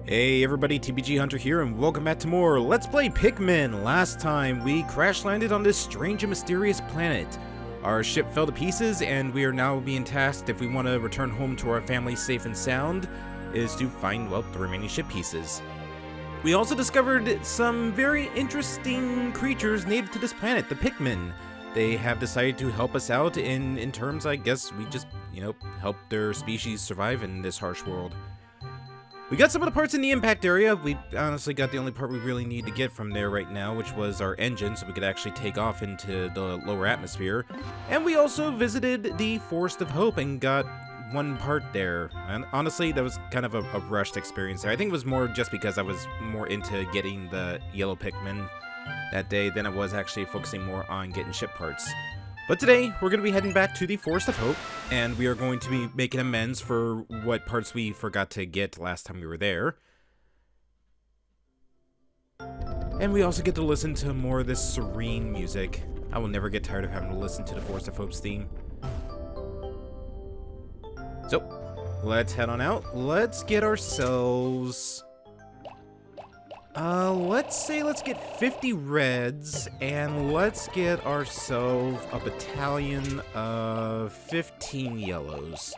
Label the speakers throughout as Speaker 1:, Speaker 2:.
Speaker 1: Hey everybody, TBGhunter here, and welcome back to more Let's Play Pikmin! Last time, we crash-landed on this strange and mysterious planet. Our ship fell to pieces, and we are now being tasked, if we want to return home to our family safe and sound, is to find, well, the remaining ship pieces. We also discovered some very interesting creatures native to this planet, the Pikmin. They have decided to help us out in terms, I guess, we just, help their species survive in this harsh world. We got some of the parts in the impact area. We honestly got the only part we really need to get from there right now, which was our engine, so we could actually take off into the lower atmosphere. And we also visited the Forest of Hope and got one part there. And honestly, that was kind of a rushed experience there. I think it was more just because I was more into getting the yellow Pikmin that day than I was actually focusing more on getting ship parts. But today, we're going to be heading back to the Forest of Hope, and we are going to be making amends for what parts we forgot to get last time we were there. And we also get to listen to more of this serene music. I will never get tired of having to listen to the Forest of Hope's theme. So, let's head on out. Let's get ourselves... let's get 50 reds, and let's get ourselves a battalion of 15 yellows.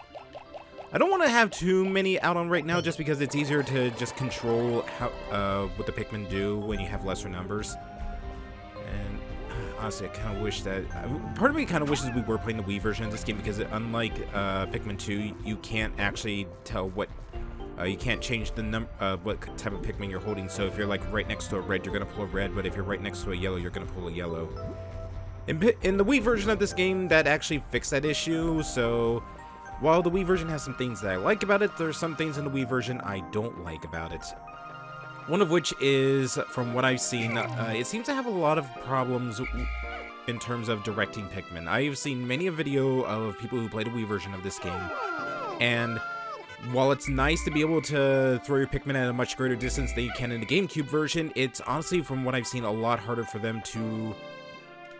Speaker 1: I don't want to have too many out on right now, just because it's easier to just control how what the Pikmin do when you have lesser numbers. And honestly, I kind of wish that... part of me kind of wishes we were playing the Wii version of this game, because unlike Pikmin 2, you can't actually tell what... you can't change the what type of Pikmin you're holding, so if you're like right next to a red, you're going to pull a red, but if you're right next to a yellow, you're going to pull a yellow. In the Wii version of this game, that actually fixed that issue, so while the Wii version has some things that I like about it, there's some things in the Wii version I don't like about it. One of which is, from what I've seen, it seems to have a lot of problems in terms of directing Pikmin. I've seen many a video of people who played a Wii version of this game, and while it's nice to be able to throw your Pikmin at a much greater distance than you can in the GameCube version, it's honestly, from what I've seen, a lot harder for them to...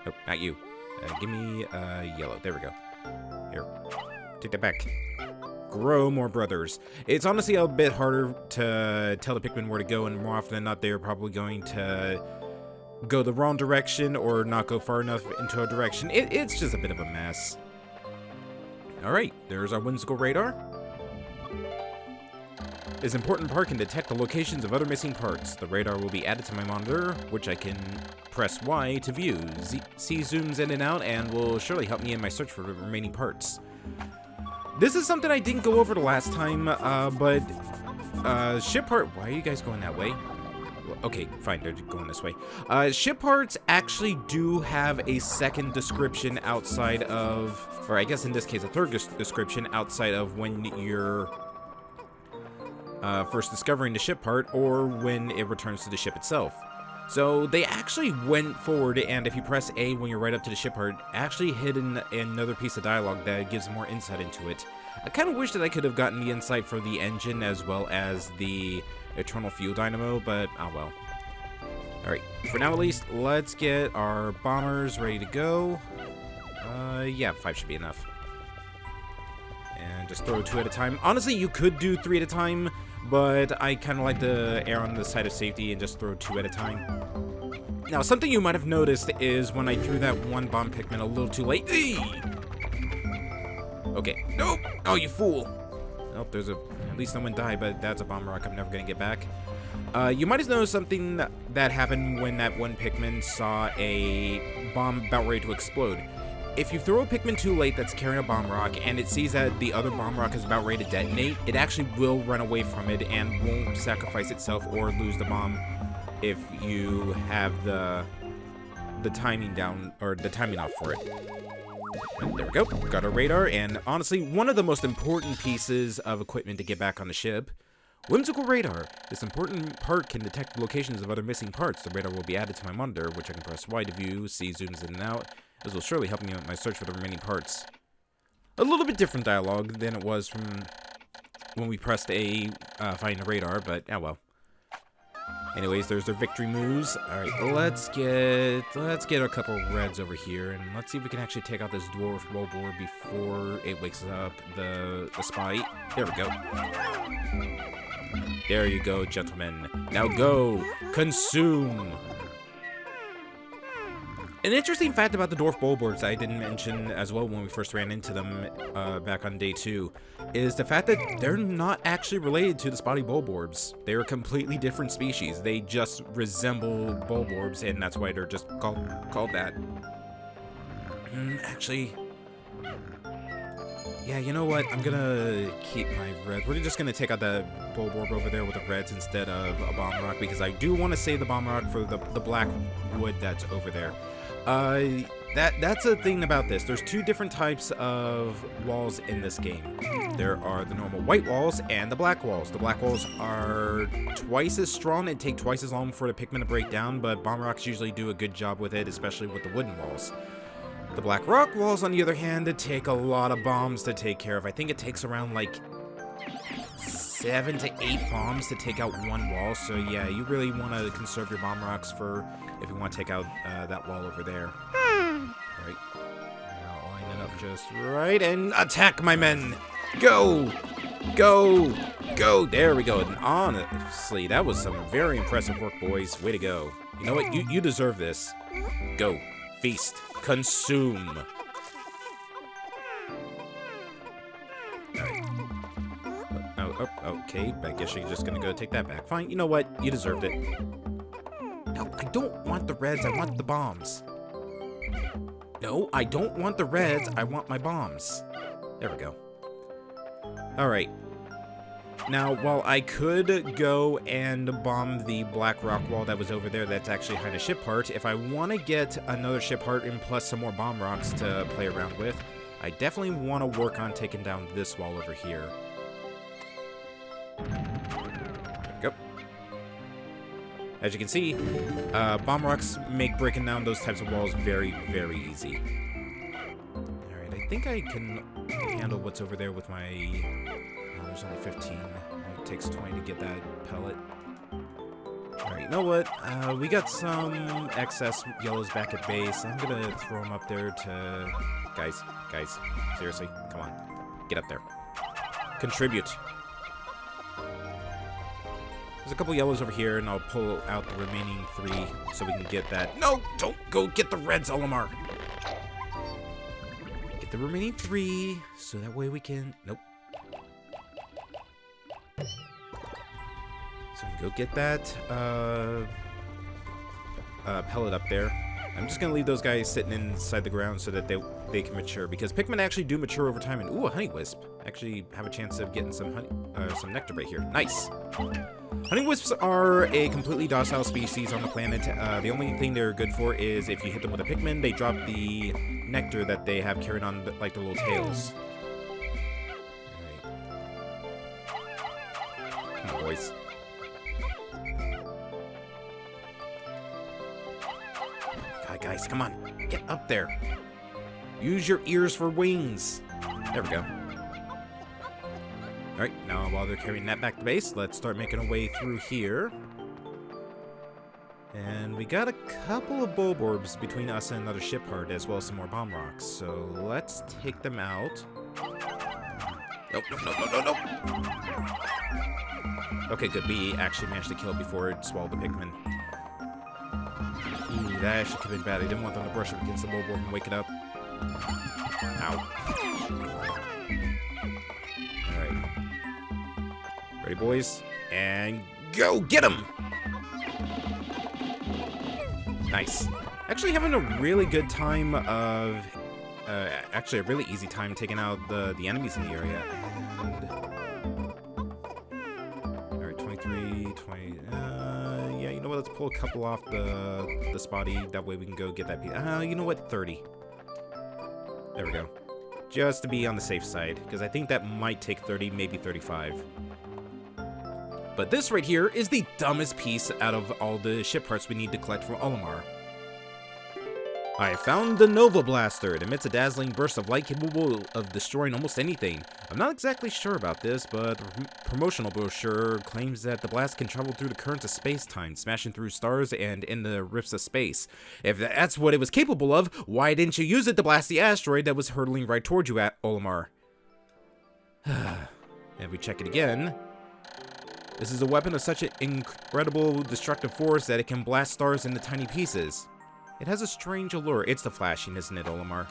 Speaker 1: Oh, not you. Give me yellow. There we go. Here. Take that back. Grow more brothers. It's honestly a bit harder to tell the Pikmin where to go, and more often than not, they're probably going to go the wrong direction or not go far enough into a direction. It's just a bit of a mess. Alright, there's our Whimsical Radar. This important part can detect the locations of other missing parts. The radar will be added to my monitor, which I can press Y to view. C zooms in and out and will surely help me in my search for the remaining parts. This is something I didn't go over the last time, but ship part... Why are you guys going that way? Okay, fine, they're going this way. Ship parts actually do have a second description outside of... Or I guess in this case a third description outside of when you're... first discovering the ship part, or when it returns to the ship itself. So they actually went forward, and if you press A when you're right up to the ship part, actually hidden another piece of dialogue that gives more insight into it. I kind of wish that I could have gotten the insight for the engine as well as the Eternal Fuel Dynamo, but oh well. Alright, for now at least, let's get our bombers ready to go. Yeah, 5 should be enough. And just throw 2 at a time. Honestly, you could do 3 at a time, but I kind of like to err on the side of safety and just throw 2 at a time. Now, something you might have noticed is when I threw that one bomb Pikmin a little too late. Okay. Nope. Oh, you fool. Nope, there's a... At least no one died, but that's a bomb rock I'm never going to get back. You might have noticed something that happened when that one Pikmin saw a bomb about ready to explode. If you throw a Pikmin too late that's carrying a bomb rock, and it sees that the other bomb rock is about ready to detonate, it actually will run away from it and won't sacrifice itself or lose the bomb if you have the timing down, or the timing off for it. And there we go, got our radar, and honestly, one of the most important pieces of equipment to get back on the ship. Whimsical Radar. This important part can detect the locations of other missing parts. The radar will be added to my monitor, which I can press Y to view. C zooms in and out. This will surely help me with my search for the remaining parts. A little bit different dialogue than it was from when we pressed A, finding the radar, but oh well. Anyways, there's their victory moves. Alright, let's get a couple reds over here, and let's see if we can actually take out this dwarf rollboard before it wakes up the spy. There we go. There you go, gentlemen. Now go. Consume. An interesting fact about the dwarf bulborbs I didn't mention as well when we first ran into them back on day 2 is the fact that they're not actually related to the spotty bulborbs. They're a completely different species. They just resemble bulborbs, and that's why they're just called that. Actually, yeah, you know what? I'm gonna keep my red. We're just gonna take out the bulborb over there with the reds instead of a bomb rock, because I do want to save the bomb rock for the black wood that's over there. That's a thing about this. There's 2 different types of walls in this game. There are the normal white walls and the black walls. The black walls are twice as strong and take twice as long for the Pikmin to break down, but bomb rocks usually do a good job with it, especially with the wooden walls. The black rock walls, on the other hand, take a lot of bombs to take care of. I think it takes around like 7 to 8 bombs to take out one wall. So yeah, you really want to conserve your bomb rocks for if you want to take out that wall over there. Right. Now line it up just right and attack, my men. Go, go, go. There we go. And honestly, that was some very impressive work, boys. Way to go. You know what? You deserve this. Go, feast, consume. Oh, okay, I guess you're just gonna go take that back. Fine, you know what? You deserved it. No, I don't want the reds, I want the bombs. No, I don't want the reds, I want my bombs. There we go. Alright. Now, while I could go and bomb the black rock wall that was over there that's actually behind a ship heart, if I want to get another ship heart and plus some more bomb rocks to play around with, I definitely want to work on taking down this wall over here. Go. As you can see, bomb rocks make breaking down those types of walls very, very easy. Alright, I think I can handle what's over there with my... Oh, there's only 15. It takes 20 to get that pellet. Alright, you know what? We got some excess yellows back at base. I'm gonna throw them up there to... Guys, seriously, come on. Get up there. Contribute. There's a couple yellows over here, and I'll pull out the remaining 3 so we can get that. No, don't go get the reds, Olimar. Get the remaining 3 so that way we can... Nope. So we can go get that pellet up there. I'm just gonna leave those guys sitting inside the ground so that they can mature, because Pikmin actually do mature over time. And ooh, a honey wisp. Actually have a chance of getting some honey, some nectar right here. Nice. Honey wisps are a completely docile species on the planet. The only thing they're good for is if you hit them with a Pikmin, they drop the nectar that they have carried on like their little tails. Alright. Come on, boys. Guys, come on. Get up there. Use your ears for wings. There we go. Alright, now while they're carrying that back to base, let's start making our way through here. And we got a couple of bulborbs between us and another ship heart, as well as some more bomb rocks. So let's take them out. Nope. Okay, good. We actually managed to kill it before it swallowed the Pikmin. Ooh, that actually could have been bad. I didn't want them to brush up against the bulborb and wake it up. Ow. Alright. Ready, boys? And go get him! Nice. Actually having a really good time of... actually a really easy time taking out the enemies in the area. And... Alright, 23, 20... yeah, you know what? Let's pull a couple off the spotty. That way we can go get that piece. You know what? 30. There we go. Just to be on the safe side, because I think that might take 30, maybe 35. But this right here is the dumbest piece out of all the ship parts we need to collect from Olimar. I found the Nova Blaster. It emits a dazzling burst of light capable of destroying almost anything. I'm not exactly sure about this, but the promotional brochure claims that the blast can travel through the currents of space-time, smashing through stars and in the rifts of space. If that's what it was capable of, why didn't you use it to blast the asteroid that was hurtling right towards you at Olimar? And we check it again. This is a weapon of such an incredible destructive force that it can blast stars into tiny pieces. It has a strange allure. It's the flashing, isn't it, Olimar?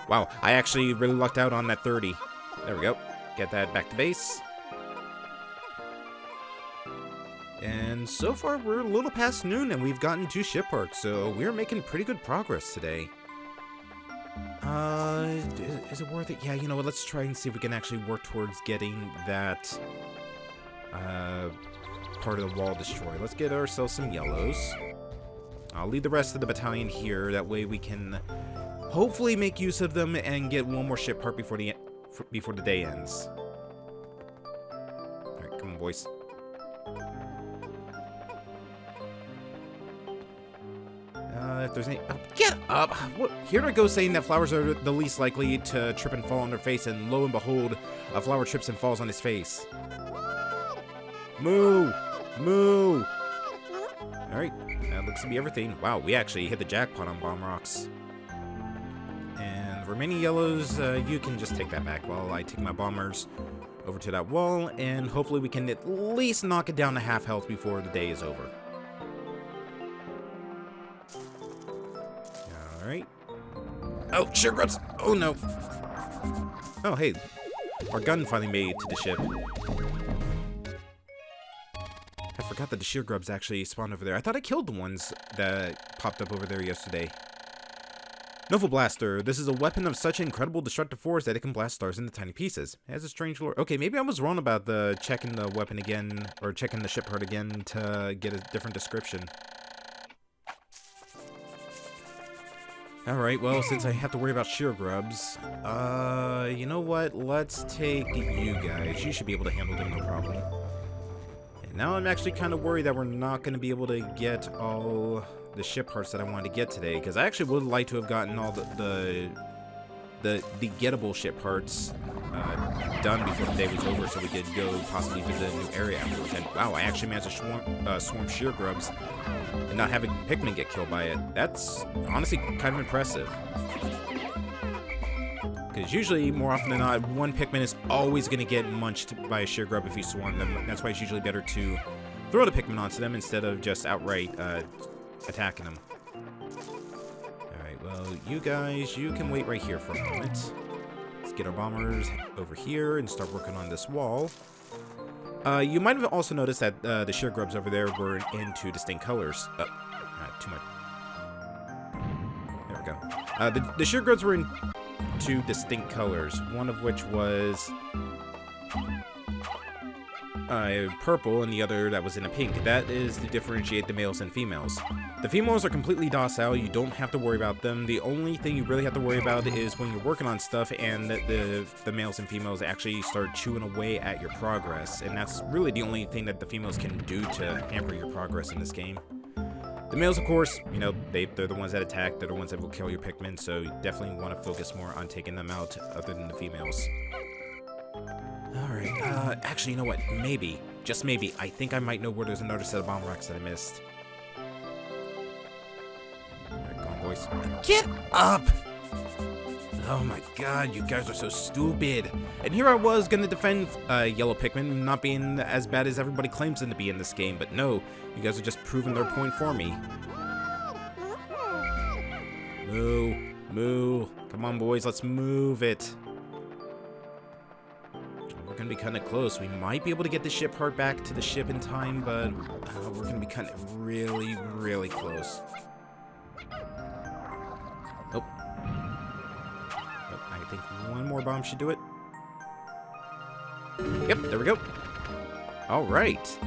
Speaker 1: Wow, I actually really lucked out on that 30. There we go. Get that back to base. And so far, we're a little past noon, and we've gotten 2 ship parts, so we're making pretty good progress today. Is it worth it? Yeah, you know what, let's try and see if we can actually work towards getting that, part of the wall destroyed. Let's get ourselves some yellows. I'll leave the rest of the battalion here, that way we can hopefully make use of them and get one more ship part before the day ends. Alright, come on, boys. If there's any... Oh, get up! What? Here I go saying that flowers are the least likely to trip and fall on their face, and lo and behold, a flower trips and falls on his face. Moo! Moo! Alright, that looks to be everything. Wow, we actually hit the jackpot on bomb rocks. And remaining yellows, you can just take that back while I take my bombers over to that wall, and hopefully we can at least knock it down to half health before the day is over. Alright. Oh, sugar grubs! Oh no! Oh, hey. Our gun finally made it to the ship. I forgot that the shear grubs actually spawned over there. I thought I killed the ones that popped up over there yesterday. Nova Blaster. This is a weapon of such incredible destructive force that it can blast stars into tiny pieces. It has a strange lore. Okay, maybe I was wrong about the checking the weapon again, or checking the ship part again to get a different description. Alright, well, since I have to worry about shear grubs, you know what? Let's take you guys. You should be able to handle them, no problem. And now I'm actually kind of worried that we're not going to be able to get all the ship parts that I wanted to get today, because I actually would like to have gotten all the gettable ship parts done before the day was over, so we could go possibly visit a new area afterwards. And wow, I actually managed to swarm shear grubs and not having Pikmin get killed by it. That's honestly kind of impressive. Because usually, more often than not, one Pikmin is always going to get munched by a shear grub if you swarm them. That's why it's usually better to throw the Pikmin onto them instead of just outright attacking them. Alright, well, you guys, you can wait right here for a moment. Let's get our bombers over here and start working on this wall. You might have also noticed that the shear grubs over there were in 2 distinct colors. Too much. There we go. The shear grubs were in 2 distinct colors, one of which was purple and the other that was in a pink. That is to differentiate the males and females. The females are completely docile. You don't have to worry about them. The only thing you really have to worry about is when you're working on stuff and the males and females actually start chewing away at your progress. And that's really the only thing that the females can do to hamper your progress in this game. The males, of course, you know, they're the ones that attack. They're the ones that will kill your Pikmin, so you definitely want to focus more on taking them out other than the females. Alright, actually, you know what? Maybe, just maybe, I think I might know where there's another set of bomb rocks that I missed. Alright, come on, boys. Get up! Oh my god, you guys are so stupid. And here I was gonna defend yellow Pikmin not being as bad as everybody claims them to be in this game, but no, you guys are just proving their point for me. Moo, moo. Come on, boys, let's move it. We're gonna be kind of close. We might be able to get the ship part back to the ship in time, but we're gonna be kind of really, really close. Oh. I think one more bomb should do it. Yep, there we go. All right.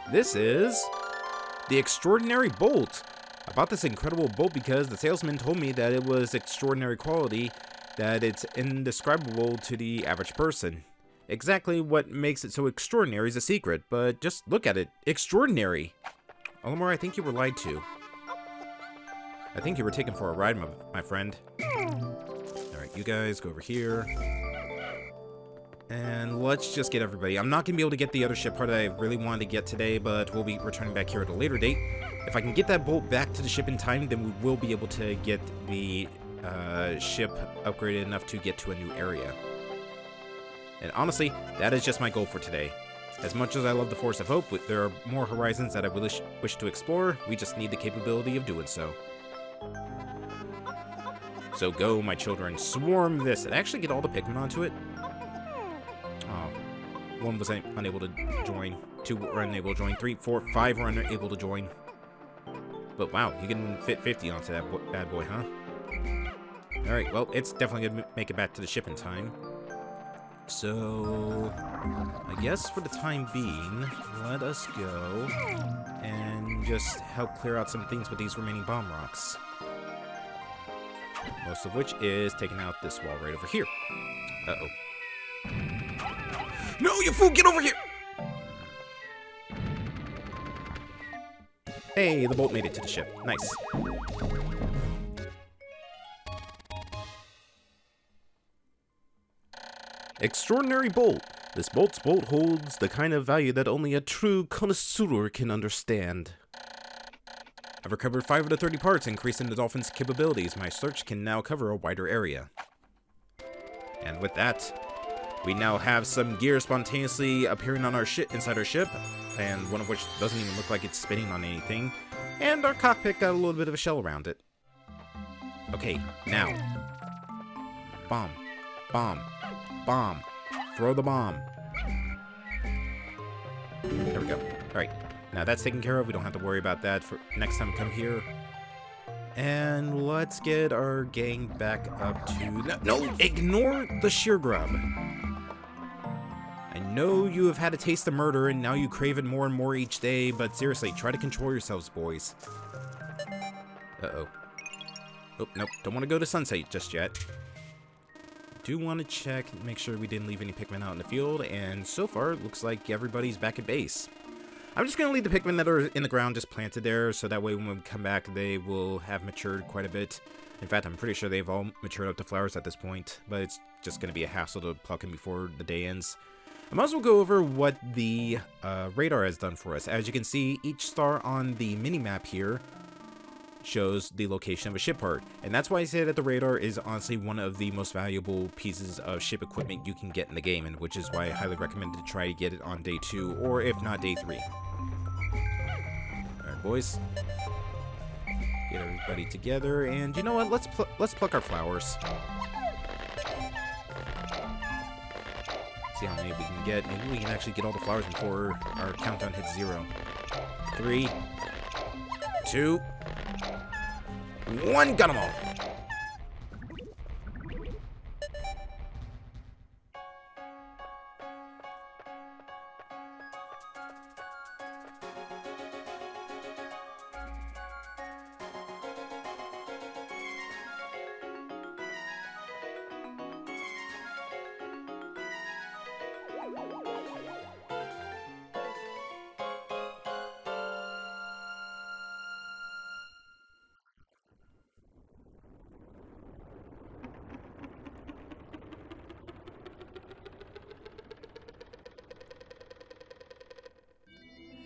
Speaker 1: This is the Extraordinary Bolt. I bought this incredible bolt because the salesman told me that it was extraordinary quality, that it's indescribable to the average person. Exactly what makes it so extraordinary is a secret, but just look at it. Extraordinary. Olimar, I think you were lied to. I think you were taken for a ride, my friend. Alright, you guys go over here. And let's just get everybody. I'm not going to be able to get the other ship part that I really wanted to get today, but we'll be returning back here at a later date. If I can get that bolt back to the ship in time, then we will be able to get the ship upgraded enough to get to a new area. And honestly, that is just my goal for today. As much as I love the Force of Hope, there are more horizons that I wish to explore. We just need the capability of doing so. So go, my children, swarm this. Did I actually get all the Pikmin onto it? Oh, one was unable to join. 2 were unable to join. 3, 4, 5 were unable to join. But wow, you can fit 50 onto that bad boy, huh? Alright, well, it's definitely going to make it back to the ship in time. So, I guess for the time being, let us go and just help clear out some things with these remaining bomb rocks. Most of which is taking out this wall right over here. Uh-oh. No, you fool! Get over here! Hey, the bolt made it to the ship. Nice. Extraordinary bolt. This bolt's bolt holds the kind of value that only a true connoisseur can understand. I've recovered 5 of the 30 parts, increasing the dolphin's capabilities. My search can now cover a wider area. And with that, we now have some gear spontaneously appearing on our inside our ship, and one of which doesn't even look like it's spinning on anything. And our cockpit got a little bit of a shell around it. Okay, now. Bomb. Bomb. Bomb. Throw the bomb. There we go. Alright. Now that's taken care of. We don't have to worry about that for next time we come here. And let's get our gang back up to... No! Ignore the sheer grub. I know you have had a taste of murder and now you crave it more and more each day, but seriously, try to control yourselves, boys. Uh-oh. Oh, nope. Don't want to go to sunset just yet. Do want to check, make sure we didn't leave any Pikmin out in the field, and so far it looks like everybody's back at base. I'm just going to leave the Pikmin that are in the ground just planted there, so that way when we come back they will have matured quite a bit. In fact, I'm pretty sure they've all matured up to flowers at this point, but it's just going to be a hassle to pluck them before the day ends. I might as well go over what the radar has done for us. As you can see, each star on the mini-map here shows the location of a ship part, and that's why I say that the radar is honestly one of the most valuable pieces of ship equipment you can get in the game, and which is why I highly recommend to try to get it on day 2, or if not day 3. Alright, boys. Get everybody together, and you know what? Let's pluck our flowers. See how many we can get. Maybe we can actually get all the flowers before our countdown hits 0. 3, 2, 1, got them all.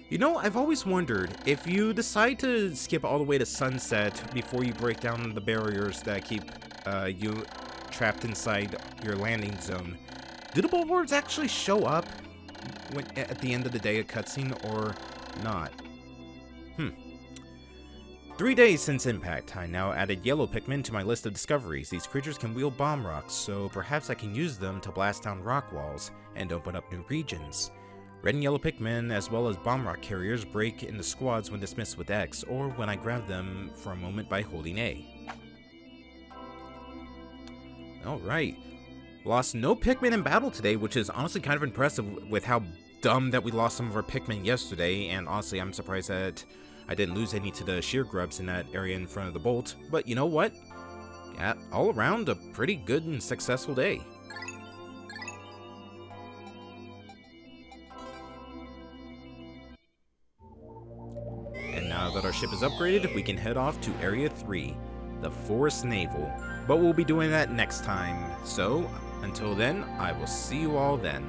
Speaker 1: You know, I've always wondered, if you decide to skip all the way to sunset before you break down the barriers that keep you trapped inside your landing zone, do the billboards actually show up when, at the end of the day, a cutscene, or not? 3 days since impact, I now added yellow Pikmin to my list of discoveries. These creatures can wield bomb rocks, so perhaps I can use them to blast down rock walls and open up new regions. Red and yellow Pikmin, as well as bomb rock carriers, break into squads when dismissed with X, or when I grab them for a moment by holding A. Alright. Lost no Pikmin in battle today, which is honestly kind of impressive with how dumb that we lost some of our Pikmin yesterday, and honestly I'm surprised that I didn't lose any to the sheer grubs in that area in front of the bolt. But you know what? Yeah, all around a pretty good and successful day. Now that our ship is upgraded, we can head off to Area 3, the Forest Naval. But we'll be doing that next time. So, until then, I will see you all then.